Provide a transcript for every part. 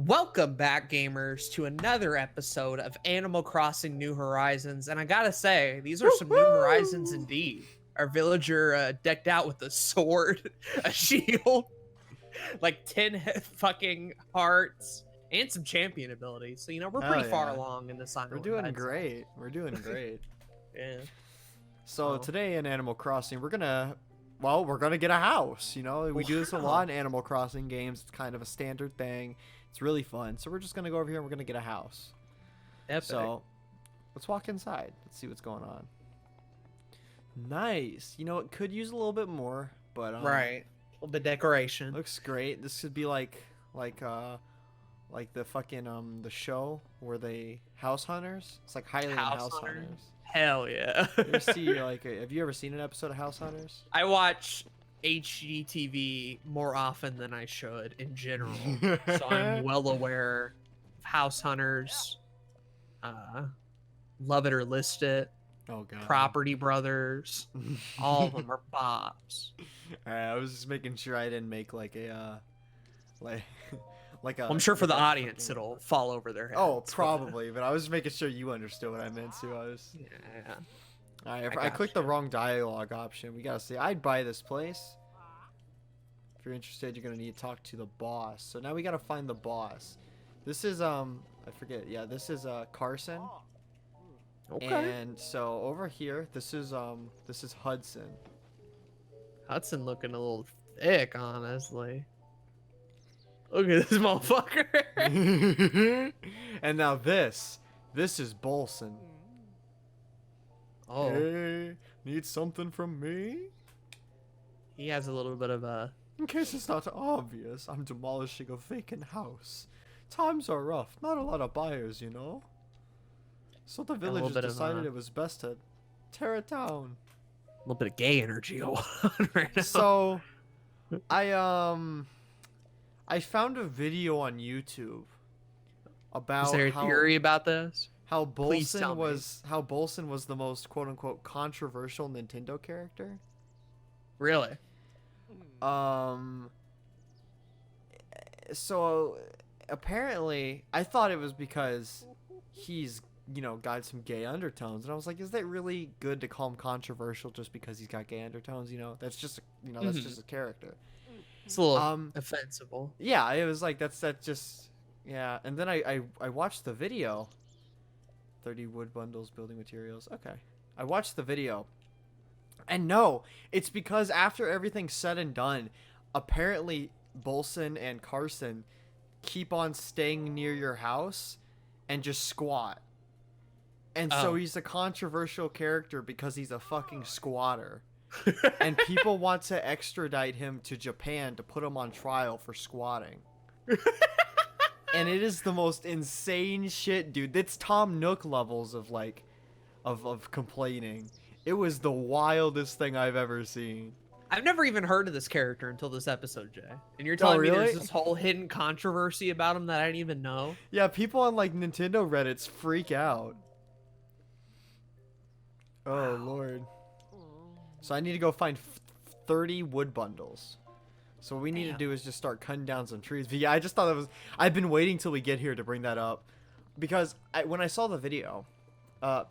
Welcome back, gamers, to another episode of Animal Crossing New Horizons. And I gotta say, these are some New Horizons Woo-hoo! indeed. Our villager decked out with a sword, a shield, like 10 fucking hearts, and some champion abilities. So, we're Hell pretty far yeah. along in the Sun. We're doing great. We're doing great. Yeah. So Oh. today in Animal Crossing, we're gonna get a house. We do this a lot in Animal Crossing games. It's kind of a standard thing. It's really fun. So we're just gonna go over here and we're gonna get a house. Epic. So let's walk inside. Let's see what's going on. Nice. It could use a little bit more, but right. A little bit decoration. Looks great. This could be like the fucking the show where they house hunters. It's like Highland House Hunters. Hell yeah. You ever see have you ever seen an episode of House Hunters? I watch HGTV more often than I should in general, so I'm well aware of House Hunters, Love It or List It, Oh god. Property Brothers. All of them are bops. Alright, I was just making sure I didn't make like a like like a. Well, I'm sure for the like a audience fucking- it'll fall over their heads. Oh, probably, but I was just making sure you understood what I meant too. Yeah. Alright, I I clicked the gotcha. wrong dialogue option. We gotta see. I'd buy this place. If you're interested, you're gonna need to talk to the boss. So now we gotta find the boss. This is I forget. Yeah, this is Carson. Okay. And so over here, this is Hudson. Hudson looking a little thick, honestly. Look at this motherfucker. And now this is Bolson. Oh, Hey, need something from me? he has a little bit of a. In case it's not obvious, I'm demolishing a vacant house. Times are rough, not a lot of buyers, So the little villagers bit of, decided it was best to tear it down. little bit of gay energy going on right now. So, I found a video on YouTube about Is there a theory about this? how Please tell Bolson was the most quote unquote controversial Nintendo character. Really? So apparently I thought it was because he's got some gay undertones, and I was like, is that really good to call him controversial just because he's got gay undertones? That's just that's just a character. It's a little offensible. Yeah, it was like that's just yeah. And then I watched the video. 30 wood bundles, building materials. Okay, I watched the video, and no, it's because after everything's said and done, apparently Bolson and Carson keep on staying near your house and just squat. And so he's a controversial character because he's a fucking squatter. And people want to extradite him to Japan to put him on trial for squatting. And it is the most insane shit, dude. It's Tom Nook levels of of complaining. It was the wildest thing I've ever seen. I've never even heard of this character until this episode, Jay. And you're telling me really? there's this whole hidden controversy about him that I didn't even know? Yeah, people on Nintendo Reddits freak out. Oh, Lord. So I need to go find 30 wood bundles. So what we need to do is just start cutting down some trees. But yeah, I just thought I've been waiting till we get here to bring that up. Because when I saw the video,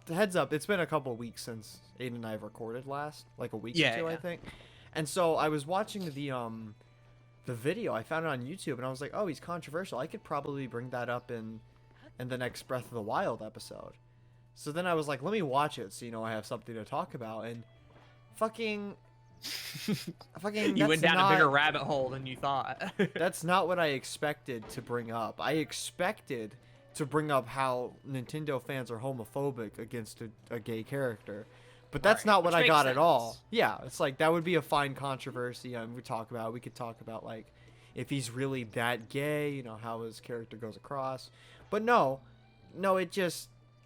heads up, it's been a couple weeks since Aiden and I have recorded last. Like a week or two, I think. And so I was watching the video. I found it on YouTube, and I was like, oh, he's controversial. I could probably bring that up in the next Breath of the Wild episode. So then I was like, let me watch it so I have something to talk about. And fucking You went down a bigger rabbit hole than you thought. That's not what I expected to bring up. I expected to bring up how Nintendo fans are homophobic against a gay character. But that's not what I got at all. Yeah, it's like that would be a fine controversy. We could talk about like if he's really that gay, how his character goes across. But no,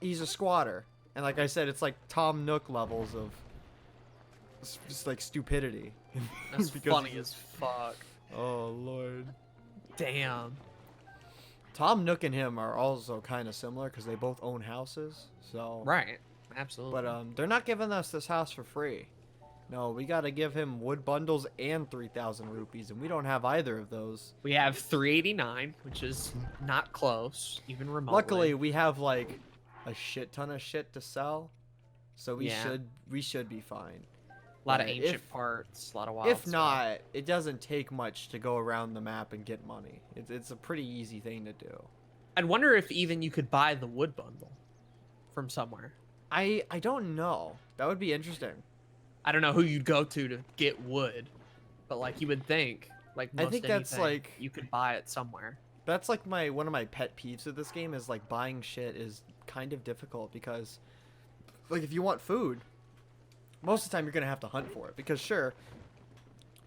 he's a squatter. And like I said, it's like Tom Nook levels of just like stupidity. That's funny as fuck. Oh, Lord. Damn. Tom Nook and him are also kind of similar because they both own houses. So Right. Absolutely. But they're not giving us this house for free. No, we gotta give him wood bundles and 3,000 rupees, and we don't have either of those. We have 389, which is not close, even remotely. Luckily, we have like a shit ton of shit to sell, so we Yeah. should be fine. A lot of But ancient parts, a lot of wild If stuff. not, it doesn't take much to go around the map and get money. It's a pretty easy thing to do. I'd wonder if even you could buy the wood bundle from somewhere. I don't know. That would be interesting. I don't know who you'd go to get wood, but like you would think, like most I think that's anything, like you could buy it somewhere. That's like one of my pet peeves with this game is like buying shit is kind of difficult because like if you want food, most of the time you're gonna have to hunt for it because sure,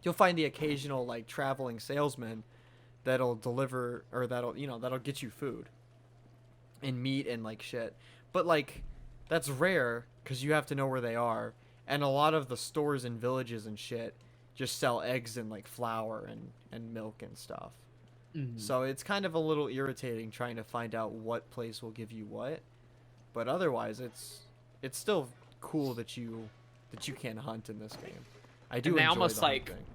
you'll find the occasional like traveling salesman that'll deliver or that'll get you food and meat and like shit, but like that's rare because you have to know where they are, and a lot of the stores and villages and shit just sell eggs and like flour and milk and stuff. So it's kind of a little irritating trying to find out what place will give you what, but otherwise it's still cool that you can hunt in this game. I do. And they enjoy almost the like hunting.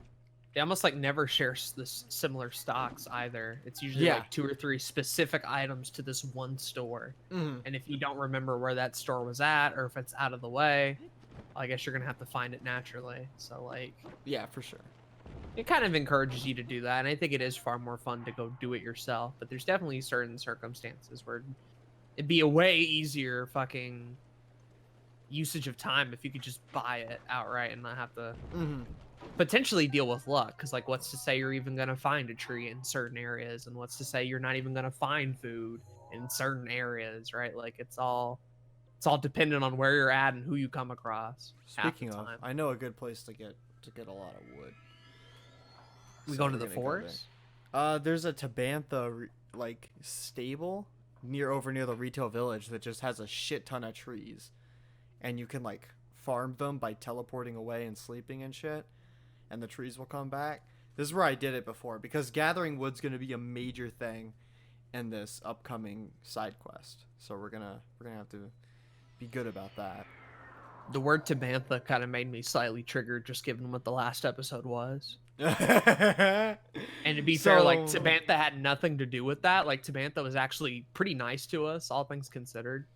they almost like never share this similar stocks either. It's usually Yeah. like 2 or 3 specific items to this one store, Mhm. and if you don't remember where that store was at or if it's out of the way, I guess you're gonna have to find it naturally. So like, Yeah, for sure. it kind of encourages you to do that, and I think it is far more fun to go do it yourself. But there's definitely certain circumstances where it'd be a way easier fucking usage of time if you could just buy it outright and not have to Mhm. potentially deal with luck. Because like, what's to say you're even gonna find a tree in certain areas, and what's to say you're not even gonna find food in certain areas, right? Like it's all dependent on where you're at and who you come across. half the Speaking of, time. I know a good place to get a lot of wood. We So go to we're the gonna go forest. there. There's a Tabantha like stable over near the retail village that just has a shit ton of trees, and you can like farm them by teleporting away and sleeping and shit, and the trees will come back. This is where I did it before because gathering wood's gonna be a major thing in this upcoming side quest. So we're gonna have to be good about that. The word Tabantha kind of made me slightly triggered, just given what the last episode was. And And to be fair, like Tabantha had nothing to do with that. Like Tabantha was actually pretty nice to us, all things considered.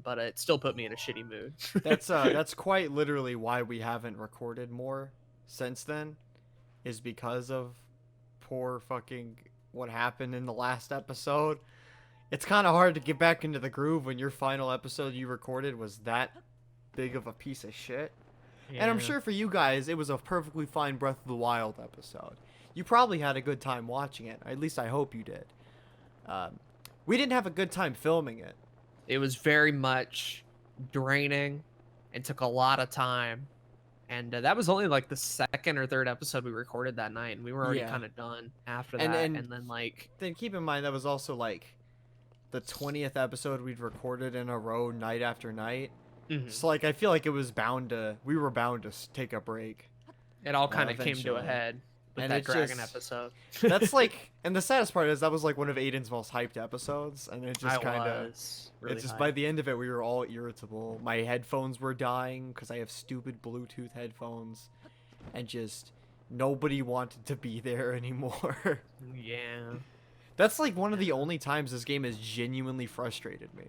But it still put me in a shitty mood. that's quite literally why we haven't recorded more since then, is because of poor fucking what happened in the last episode. It's kind of hard to get back into the groove when your final episode you recorded was that big of a piece of shit. And I'm Yeah. sure for you guys, it was a perfectly fine Breath of the Wild episode. You probably had a good time watching it. At least I hope you did. We didn't have a good time filming it. It was very much draining and took a lot of time. And that was only like the second or third episode we recorded that night, and we were already Yeah. kind of done after And- that. and- And then like, Then keep in mind that was also like the 20th episode we'd recorded in a row night after night. mhm. So like I feel like we were bound to take a break. It all kind of came to a eventually. head with And that it dragon just- episode. That's like, and the saddest part is that was like one of Aiden's most hyped episodes, and it just kind of really it's just hyped. by the end of it we were all irritable. My headphones were dying because I have stupid Bluetooth headphones, and just nobody wanted to be there anymore. Yeah. That's like one of the only times this game has genuinely frustrated me.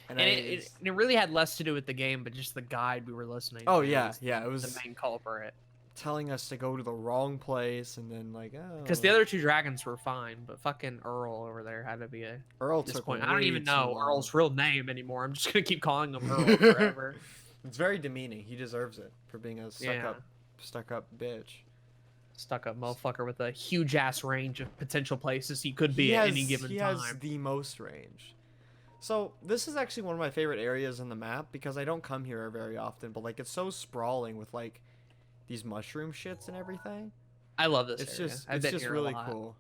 And it really had less to do with the game, but just the guide we were listening Oh, to. yeah, was yeah, it was- the main culprit. telling us to go to the wrong place, and then like, oh. Because the other two dragons were fine, but fucking Earl over there had to be a Earl took disappointment. I don't way even too know long. Earl's real name anymore. I'm just gonna keep calling him Earl forever. It's very demeaning. He deserves it for being a stuck up bitch. Stuck up motherfucker with a huge ass range of potential places he could be at any given he time. has the most range. So this is actually one of my favorite areas in the map because I don't come here very often, but like it's so sprawling with like these mushroom shits and everything. I love this It's area. just I've it's been just here a really lot. cool.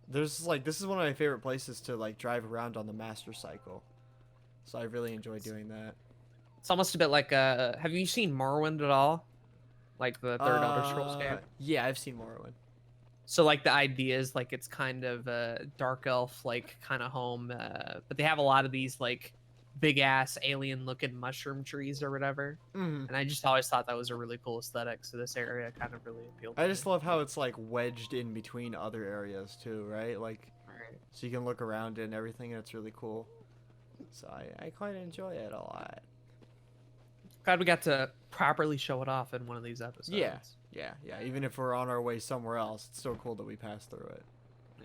There's like this is one of my favorite places to like drive around on the master cycle. So I really enjoy doing that. It's almost a bit like have you seen Morrowind at all? Like the third Elder Scrolls game? Yeah, I've seen Morrowind. So like the idea is like it's kind of a dark elf like kind of home, but they have a lot of these like big ass alien looking mushroom trees or whatever. Mhm. And I just always thought that was a really cool aesthetic. So this area kind of really appealed to I me. just love how it's like wedged in between other areas too, right? Like, Right. so you can look around it and everything, and it's really cool. So I quite enjoy it a lot. Glad we got to properly show it off in one of these episodes. Yeah. Even if we're on our way somewhere else, it's still cool that we passed through it.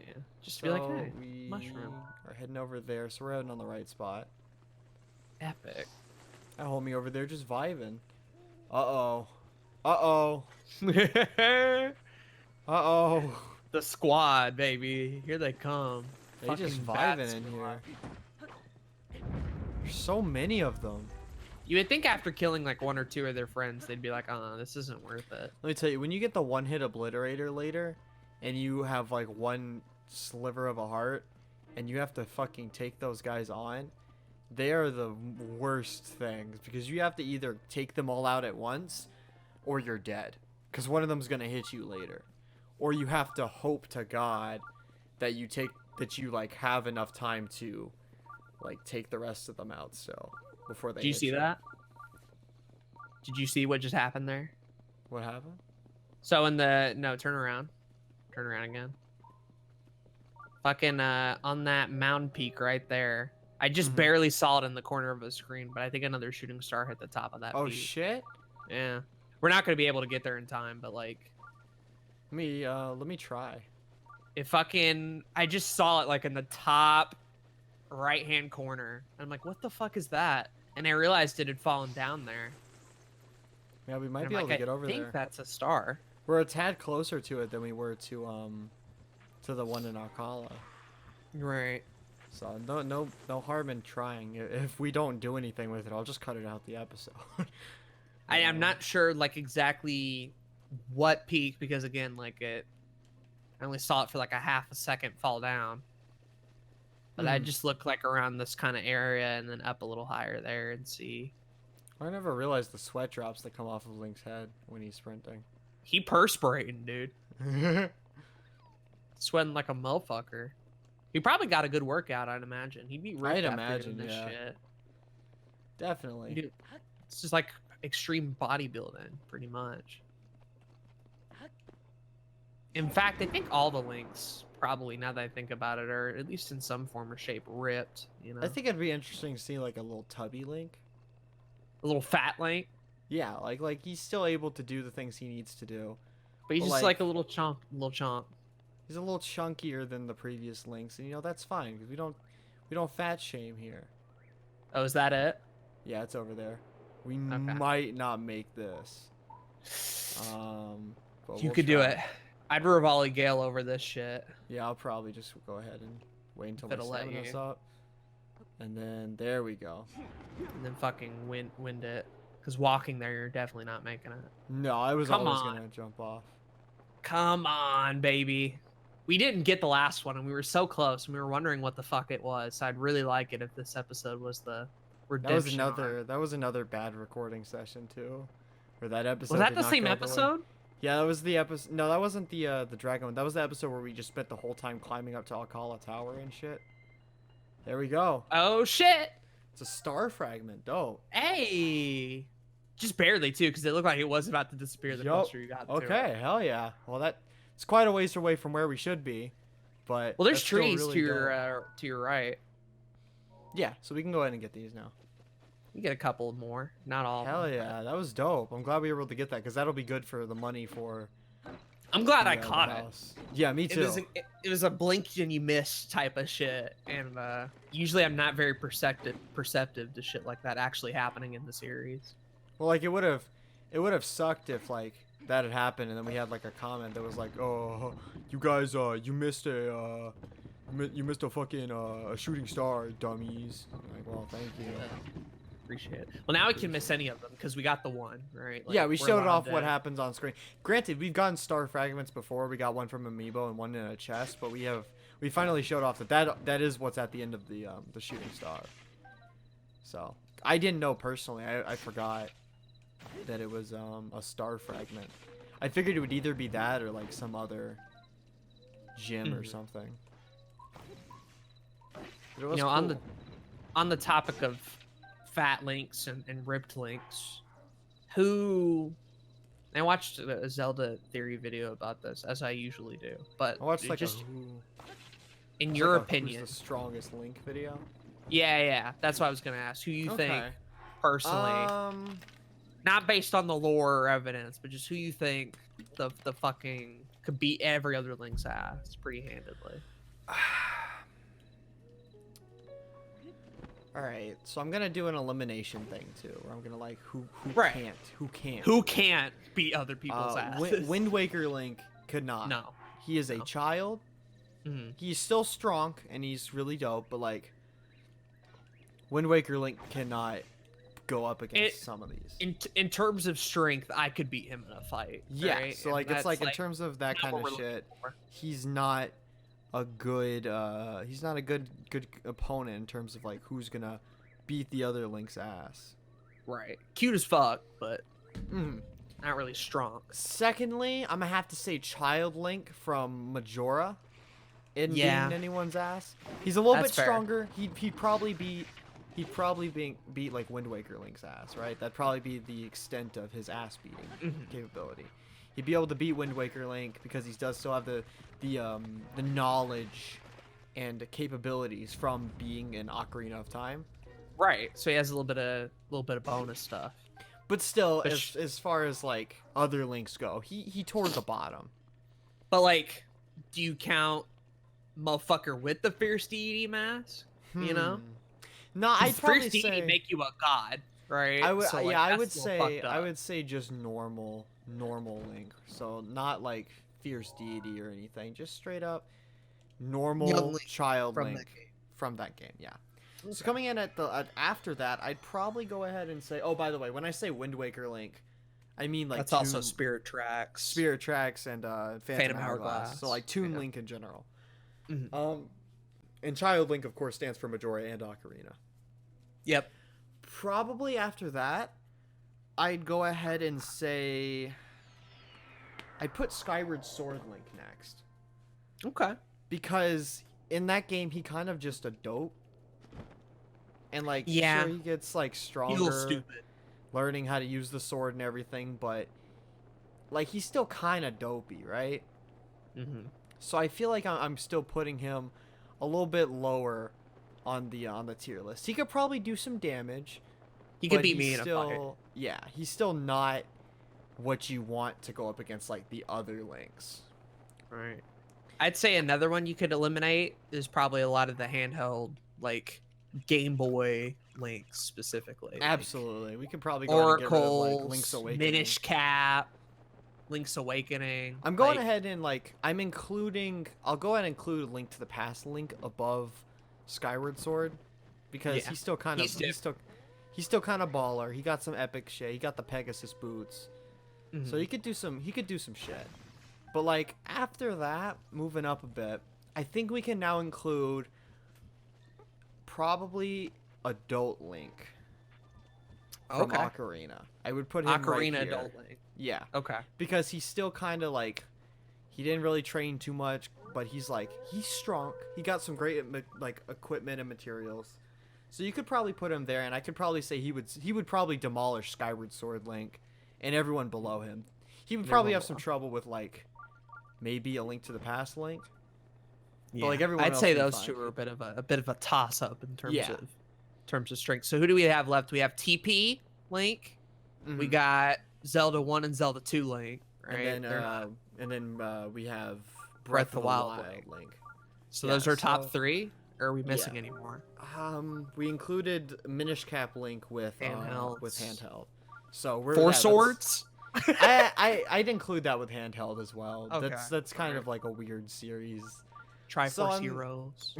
Yeah. Just to be like, hey, we mushroom. are heading over there, so we're heading on the right spot. Epic. That homie over there just vibing. Uh-oh. Uh-oh. Uh-oh. The squad, baby. Here they come. They just Fucking bat vibing in squad. here. There's so many of them. You would think after killing like one or two of their friends, they'd be like, this isn't worth it. Let me tell you, when you get the one-hit obliterator later, and you have like one sliver of a heart, and you have to fucking take those guys on, they are the worst things, because you have to either take them all out at once, or you're dead. Because one of them's gonna hit you later. Or you have to hope to God that you like have enough time to like take the rest of them out still before they Did you hit see that? Did you see what just happened there? What happened? So in no, turn around again. Fucking on that mountain peak right there. I just Mhm. barely saw it in the corner of the screen, but I think another shooting star hit the top of that Oh peak. shit. Yeah. We're not gonna be able to get there in time, but like Let me try. I just saw it like in the top right hand corner. I'm like, what the fuck is that? And I realized it had fallen down there. Yeah, we might And be I'm able like, to get over I think there. that's a star. We're a tad closer to it than we were to the one in Alcala. Right. So no harm in trying. If we don't do anything with it, I'll just cut it out the episode. I'm not sure like exactly what peak because again, like I only saw it for like a half a second fall down. But I just look like around this kind of area and then up a little higher there and see. I never realized the sweat drops that come off of Link's head when he's sprinting. He perspirating, dude. Sweating like a motherfucker. He probably got a good workout, I'd imagine. He'd be ripped I'd after imagine, doing this yeah. shit. Definitely. Dude, it's just like extreme bodybuilding, pretty much. In fact, I think all the Links, probably, now that I think about it, are at least in some form or shape ripped, you know? I think it'd be interesting to see like a little tubby Link. A little fat Link, Yeah, like he's still able to do the things he needs to do. but he's But, just like a little chunk, He's a little chunkier than the previous Links, and that's fine because we don't fat shame here. Oh, is that it? Yeah, it's over there. We might not make this. But You we'll could do try. it. I'd Rivali Gale over this shit. Yeah, I'll probably just go ahead and wait until my It'll let stamina's you. up. And then there we go. And then fucking wind it. Because walking there, you're definitely not making it. No, I was Come always on. gonna jump off. Come on, baby. We didn't get the last one, and we were so close, and we were wondering what the fuck it was. So I'd really like it if this episode was the redemption. That was another bad recording session too. Or that episode. Was that did the not same go the way- episode? Yeah, that was the episode. No, that wasn't the dragon one. That was the episode where we just spent the whole time climbing up to Alcala Tower and shit. There we go. Oh shit! It's a star fragment. Dope. Hey, just barely too, because it looked like it was about to disappear the Yup. closer you got to Okay, it. hell yeah. Well, it's quite a ways away from where we should be, but Well, there's that's still trees really to your dope. to your right. Yeah, so we can go ahead and get these now. You get a couple more, not all. of Hell them, yeah, that was dope. I'm glad we were able to get that because that'll be good for the money for. but I'm glad I the caught it. house. Yeah, me too. It was a blink and you miss type of shit, and usually I'm not very perceptive to shit like that actually happening in the series. Well, like it would have sucked if like that had happened and then we had like a comment that was like, "Oh, you guys, you missed a fucking a shooting star, dummies." I'm like, well, thank you. Appreciate it. Well, now we can miss any of them because we got the one, right? Like, Yeah, we we're showed allowed off to- what happens on screen. Granted, we've gotten star fragments before. We got one from Amiibo and one in a chest, but we finally showed off that is what's at the end of the shooting star. So I didn't know personally. I forgot that it was a star fragment. I figured it would either be that or like some other gem or something. But it was on cool. on the topic of fat links and ripped links, who I watched a Zelda theory video about this, as I usually do, but I watched like just a who. in It's your like opinion, who's the strongest Link video? yeah, that's what I was gonna ask. Who you think Okay. personally, not based on the lore or evidence, but just who you think the fucking could beat every other Link's ass pretty handedly? All right, so I'm gonna do an elimination thing too, where I'm gonna like who Right. can't Who can't beat other people's asses? Wind Waker Link could not. No. He is a No. child. Mhm. He's still strong and he's really dope, but like Wind Waker Link cannot go up against some of these. In terms of strength, I could beat him in a fight. Yeah, right? so And like it's that's, like in terms of that not kind what of we're looking shit, for. he's not a good good opponent in terms of like who's gonna beat the other Link's ass. Right. Cute as fuck, but Mhm. not really strong. Secondly, I'm gonna have to say Child Link from Majora in Yeah. beating anyone's ass. He's a little That's bit fair. stronger. He'd probably beat like Wind Waker Link's ass, right? That'd probably be the extent of his ass beating Mhm. capability. He'd be able to beat Wind Waker Link because he does still have the knowledge and capabilities from being in Ocarina of Time. Right. So he has a little bit of bonus stuff. But still, But as far as like other Links go, he tore the bottom. But like, do you count motherfucker with the fierce deity mask? You know? No, I'd 'Cause probably fierce deity say make you a god, right? I would So, like, I that's would a little say fucked I up. would say just normal Link. So not like fierce deity or anything, just straight up normal Young Link child from Link that game. from that game. Yeah. So coming in after that, I'd probably go ahead and say, oh, by the way, when I say Wind Waker Link, I mean like That's also Toon- Spirit Tracks. Spirit Tracks and Phantom Hourglass. So like Toon Yeah. Link in general. Mhm. And Child Link, of course, stands for Majora and Ocarina. Yep. Probably after that, I'd go ahead and say I'd put Skyward Sword Link next. Okay. Because in that game, he kind of just a dope. And like, Yeah. sure, he gets like He's a stronger, little stupid. learning how to use the sword and everything, but like he's still kind of dopey, right? Mm-hmm. So I feel like I'm still putting him a little bit lower on the tier list. He could probably do some damage. He could but beat he's me in a fight. Yeah, he's still not what you want to go up against like the other Links. Right. I'd say another one you could eliminate is probably a lot of the handheld, like Game Boy Links specifically. Absolutely, we could probably go ahead and get rid of like Oracles, Link's Awakening. Minish Cap, Link's Awakening. I'm going like, ahead and like I'll go ahead and include Link to the Past Link above Skyward Sword because Yeah, he's still kind of he's still kind of baller. He got some epic shit. He got the Pegasus boots. mhm. So he could do some shit. But like after that, moving up a bit, I think we can now include probably Adult Link from Okay. Ocarina. I would put him right Ocarina here. Adult Link. Yeah, Okay. because he's still kind of like he didn't really train too much, but he's strong. He got some great like equipment and materials. So you could probably put him there, and I could probably say he would probably demolish Skyward Sword Link and everyone below him. He would probably have some trouble with like maybe a Link to the Past Link. Yeah. But like everyone I'd else say would be those fine. two are a bit of a toss up in terms Yeah. of strength. So who do we have left? We have TP Link. We Mhm. got Zelda 1 and Zelda 2 Link, right? and then we have Breath of the Wild Link. So yeah, those are top so- 3, or are we missing Yeah. any more? We included Minish Cap Link with Handhelds. handheld. So we're 4 that's- swords? I'd include that with handheld as well. Okay. That's kind Alright. of like a weird series. Triforce So, Heroes.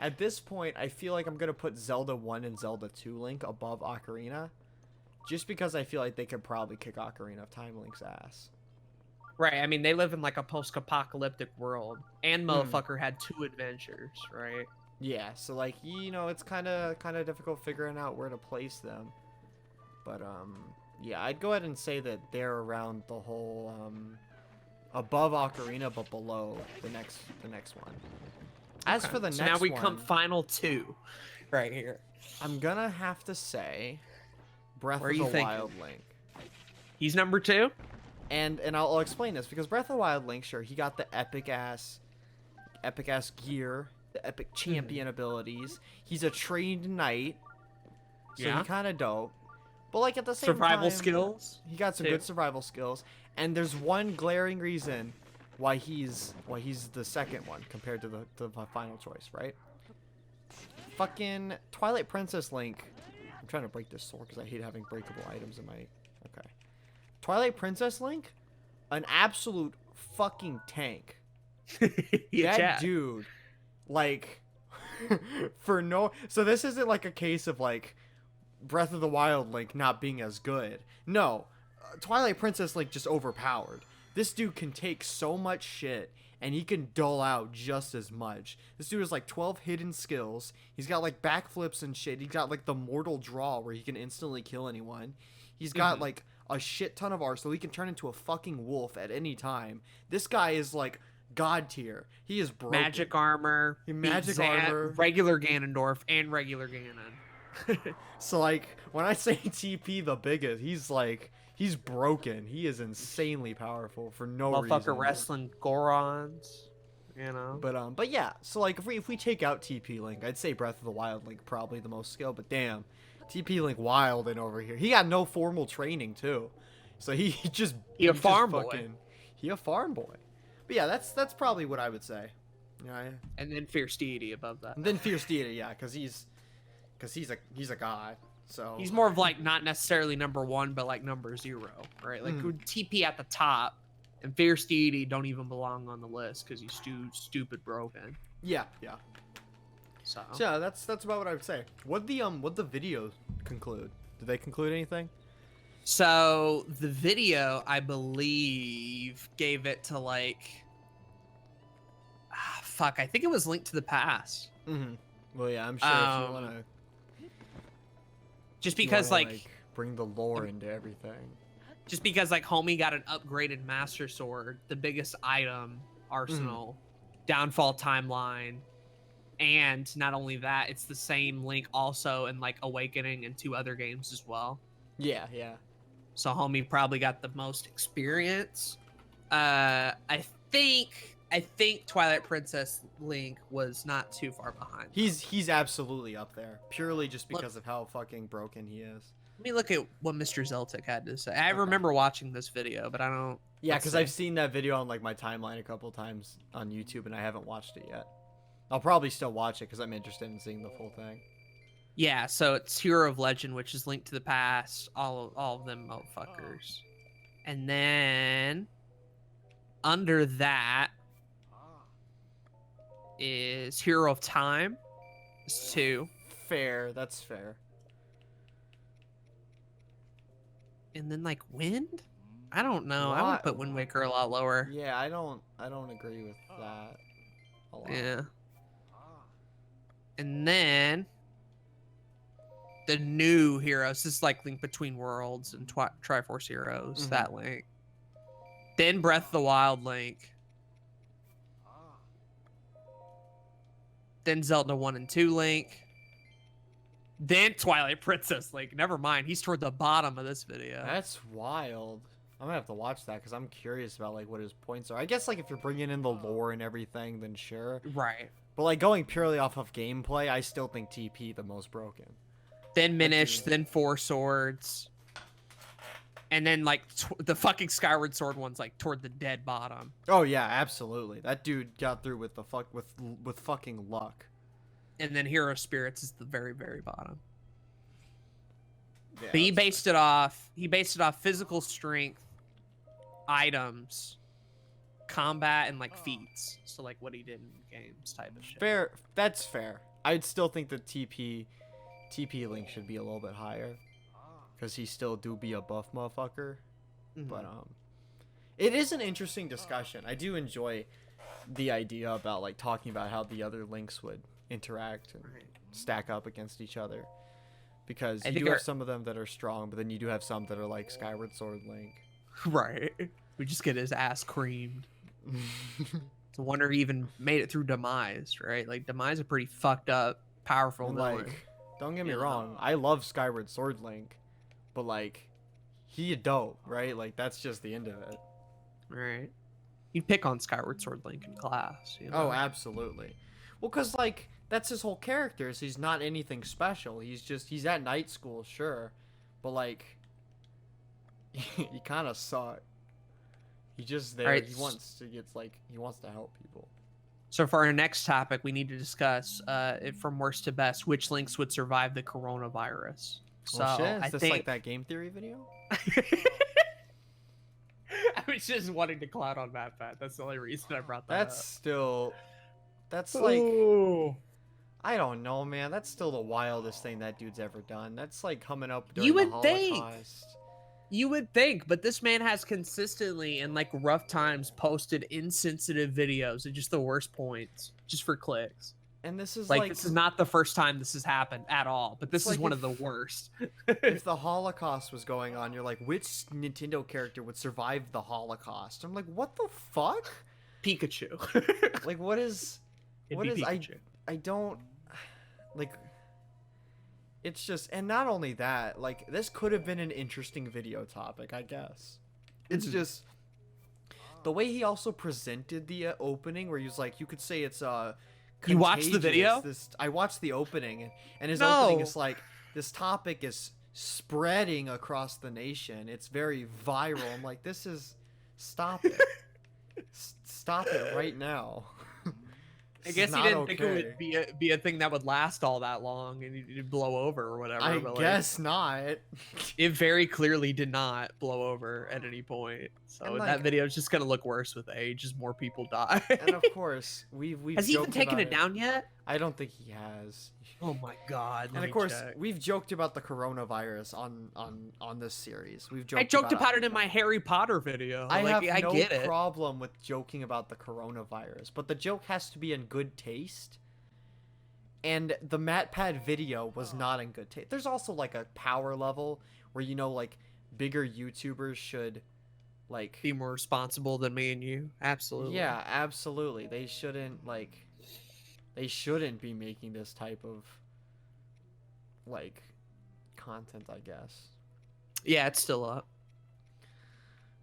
At this point, I feel like I'm gonna put Zelda 1 and Zelda 2 Link above Ocarina, just because I feel like they could probably kick Ocarina of Time Link's ass. Right, I mean, they live in like a post-apocalyptic world, and Hmm. motherfucker had 2 adventures, right? Yeah, so like it's kind of difficult figuring out where to place them. But yeah, I'd go ahead and say that they're around the whole above Ocarina but below the next one. As Okay. for the So next now we one, come final 2. right here. I'm gonna have to say Breath Where of are the you thinking? Wild Link. He's number 2. And I'll explain this because Breath of the Wild Link, sure, he got the epic ass gear, the epic champion abilities. He's a trained knight, so Yeah. he kind of dope. But like at the same Survival time, skills. he got some too. good survival skills. And there's one glaring reason why he's the second one compared to the final choice, right? Fucking Twilight Princess Link. I'm trying to break this sword because I hate having breakable items in my. Okay. Twilight Princess Link, an absolute fucking tank. Yeah, That Chad. dude, like, for no. So this isn't like a case of like Breath of the Wild Link not being as good. No, Twilight Princess Link just overpowered. This dude can take so much shit and he can dull out just as much. This dude has like 12 hidden skills. He's got like backflips and shit. He's got like the mortal draw where he can instantly kill anyone. He's got like a shit ton of arsenal. He can turn into a fucking wolf at any time. This guy is like god tier. He is broken. Magic armor. Magic armor. Regular Ganondorf and regular Ganon. So like when I say TP the biggest, he's broken. He is insanely powerful for no reason. Motherfucker wrestling Gorons. You know. But yeah. So like if we take out TP Link, I'd say Breath of the Wild Link probably the most skill. But damn, TP Link wildin' over here. He got no formal training too, so he a farm boy. He a farm boy. But yeah, that's probably what I would say. Yeah. And then Fierce Deity above that. And then Fierce Deity, yeah, because he's a god. So He's more of like not necessarily number 1, but like number 0, right? Like TP at the top, and Fierce Deity don't even belong on the list because he's stupid broken. Yeah. So yeah, that's about what I would say. What the video conclude? Did they conclude anything? So the video, I believe, gave it to like, I think it was Link to the Past. Mm-hmm. Well, yeah, I'm sure if you want to. Just because, like, bring the lore into everything. Just because, like, homie got an upgraded Master Sword, the biggest item, arsenal, downfall timeline, and not only that, it's the same Link also in, like, Awakening and 2 other games as well. Yeah. So homie probably got the most experience. I think Twilight Princess Link was not too far behind. He's absolutely up there, purely just because of how fucking broken he is. Let me look at what Mr. Zeltic had to say. I remember watching this video, but I don't. Yeah, because I've seen that video on like my timeline a couple times on YouTube, and I haven't watched it yet. I'll probably still watch it because I'm interested in seeing the full thing. Yeah, so it's Hero of Legend, which is Link to the Past, all of them motherfuckers. And then under that is Hero of Time. It's 2. Fair, that's fair. And then like Wind? I don't know. I would put Wind Waker a lot lower. Yeah, I don't agree with that a lot. Yeah. And then the new heroes. This is like Link Between Worlds and Triforce Heroes. That Link. Then Breath of the Wild Link. Then Zelda 1 and 2 Link. Then Twilight Princess Link. Never mind. He's toward the bottom of this video. That's wild. I'm gonna have to watch that because I'm curious about like what his points are. I guess like if you're bringing in the lore and everything, then sure. Right. But like going purely off of gameplay, I still think TP the most broken. Then Minish. Then 4 Swords. And then like the fucking Skyward Sword one's like toward the dead bottom. Oh yeah, absolutely. That dude got through with with fucking luck. And then Hero Spirits is the very, very bottom. Yeah, but he based it off physical strength, items, combat, and like feats. So like what he did in games type of shit. Fair. That's fair. I'd still think the TP Link should be a little bit higher. Because he still do be a buff motherfucker. But it is an interesting discussion. I do enjoy the idea about like talking about how the other links would interact and stack up against each other. Because you do have some of them that are strong, but then you do have some that are like Skyward Sword Link. Right. We just get his ass creamed. It's a wonder he even made it through Demise, right? Like Demise a pretty fucked up powerful And, villain. like, don't get me you know? wrong, I love Skyward Sword Link, but like, he a dope, right? Like, that's just the end of it. Right. You'd pick on Skyward Sword Link in class. Oh, absolutely. Well, cause like that's his whole character. Is he's not anything special. He's at night school, sure, but like, he kind of suck. He's just there. Alright, He wants to get he wants to help people. So for our next topic, we need to discuss, from worst to best, which links would survive the coronavirus. So Oh shit! Is I this think like that game theory video? I was just wanting to clown on Pat. That's the only reason I brought that That's up. still, that's like, Ooh. I don't know, man. That's still the wildest thing that dude's ever done. That's like coming up You during the would think. Holocaust. You would think, but this man has consistently, in like rough times, posted insensitive videos at just the worst points, just for clicks. And this is Like this is not the first time this has happened at all, but this It's is like one if- of the worst. if the Holocaust was going on, you're like, which Nintendo character would survive the Holocaust? I'm like, what the fuck? Pikachu. Like, what is It'd what be is Pikachu. I don't like. It's just, and not only that, like, this could have been an interesting video topic, I guess. It's Mhm. just the way he also presented the opening, where he was like, you could say it's You watched the video? I watched the opening, and his No. opening is like, this topic is spreading across the nation. It's very viral. I'm like, this is, stop it. Stop it right now. I This guess is he not didn't think it okay. would be a thing that would last all that long and it'd blow over or whatever. I but guess not. it very clearly did not blow over at any point. So And, that like- video is just gonna look worse with age as more people die. And of course, we've Has he even joked taken about it down yet? I don't think he has. Oh my god! And of course, we've joked about the coronavirus on this series. We've joked. I joked about it in my Harry Potter video. I like, have I no get it. problem with joking about the coronavirus, but the joke has to be in good taste. And the MatPat video was not in good taste. There's also like a power level where, you know, like bigger YouTubers should like Be more responsible than me and you. Absolutely. Yeah, absolutely. They shouldn't be making this type of like content, I guess. Yeah, it's still up.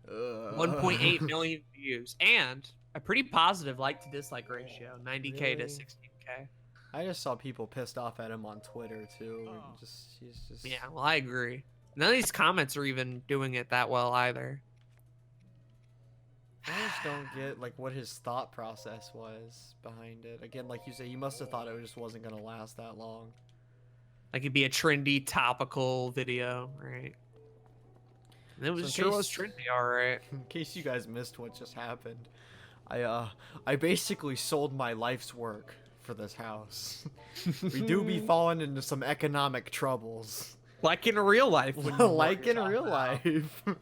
1.8 million views and a pretty positive like to dislike ratio, 90K to Really? 16K. I just saw people pissed off at him on Twitter too. And he's just Yeah, well, I agree. None of these comments are even doing it that well either. I just don't get like what his thought process was behind it. Again, like you say, he must have thought it just wasn't gonna last that long. Like it'd be a trendy topical video, right? And it was So in sure was case- trendy, all right. In case you guys missed what just happened, I basically sold my life's work for this house. We do be falling into some economic troubles, Like in real life, when you like in mortgage real off the house. life.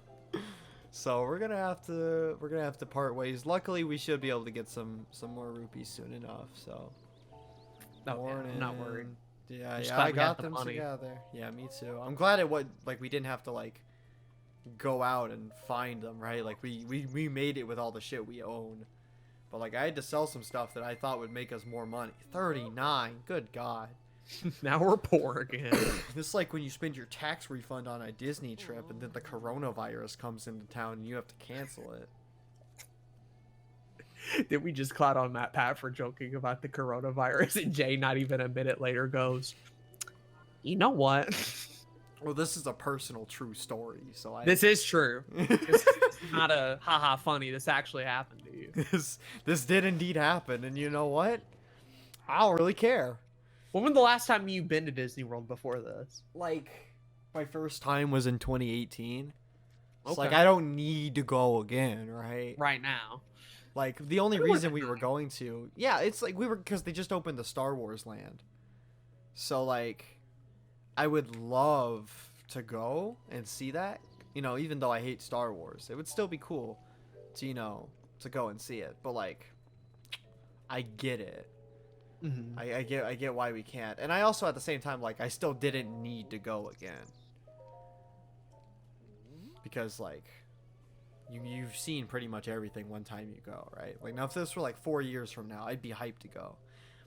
So we're gonna have to part ways. Luckily, we should be able to get some more rupees soon enough. So Oh, yeah, I'm not worried. Yeah, Just yeah, glad I we got the them money. together. Yeah, me too. I'm glad it was like we didn't have to like go out and find them, right? Like we made it with all the shit we own. But like I had to sell some stuff that I thought would make us more money. 39. Good God. Now we're poor again. This is like when you spend your tax refund on a Disney trip and then the coronavirus comes into town and you have to cancel it. Did we just clout on Matt Pat for joking about the coronavirus? And Jay, not even a minute later, goes, "You know what? Well, this is a personal true story, so I This is true. This is not a haha funny. This actually happened to you." this did indeed happen, and you know what? I don't really care. When was the last time you've been to Disney World before this? Like, my first time was in 2018. It's like Okay. I don't need to go again, right? Right now. Like the only It was reason we were going to, yeah, it's like we were because they just opened the Star Wars land. So like, I would love to go and see that. You know, even though I hate Star Wars, it would still be cool to to go and see it. But like, I get it. Mm-hmm. I get why we can't. And I also at the same time like I still didn't need to go again. Because like you've seen pretty much everything one time you go, right? Like now if this were like 4 years from now, I'd be hyped to go.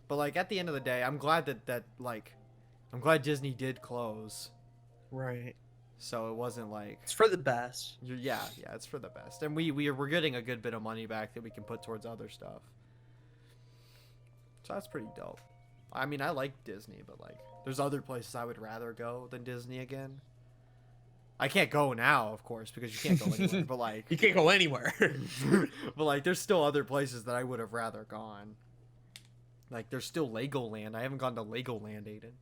But like at the end of the day, I'm glad I'm glad Disney did close. Right. So it wasn't like It's for the best. yeah, it's for the best. And we're getting a good bit of money back that we can put towards other stuff. So that's pretty dope. I mean, I like Disney, but like there's other places I would rather go than Disney again. I can't go now, of course, because you can't go anywhere, but like You can't go anywhere. but like there's still other places that I would have rather gone. Like there's still Legoland. I haven't gone to Legoland, Aiden.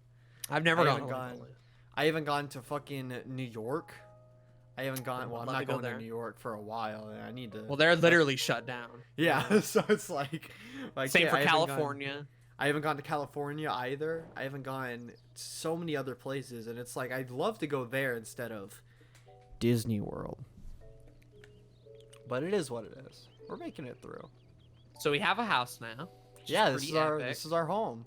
I've never I gone haven't to gone- Legoland. I haven't gone to fucking New York. I haven't gone. Well, I'm Love not to go going to there. New York for a while. I need to. Well, they're literally shut down. Yeah, so it's like Same yeah, for I haven't gone- California. I haven't gone to California either. I haven't gone so many other places, and it's like I'd love to go there instead of Disney World. But it is what it is. We're making it through. So we have a house now. which Yeah, pretty epic. this is our home.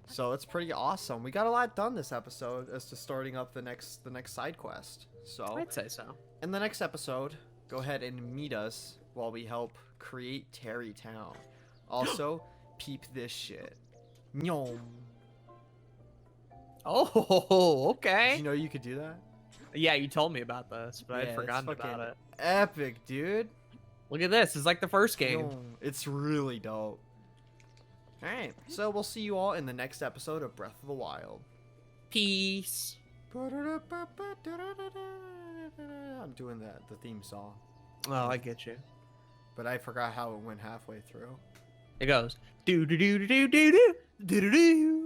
So it's pretty awesome. We got a lot done this episode as to starting up the next side quest. So I'd say so. in the next episode, go ahead and meet us while we help create Terrytown. Also, peep this shit. Nyom. Oh, okay. Did you know you could do that? Yeah, you told me about this, but Yeah, I'd it's forgotten fucking about it. Epic, dude. Look at this. It's like the first game. Nyom. It's really dope. Alright, so we'll see you all in the next episode of Breath of the Wild. Peace. I'm doing the theme song, Oh, I get you. but I forgot how it went halfway through. It goes do do do do do do do do do.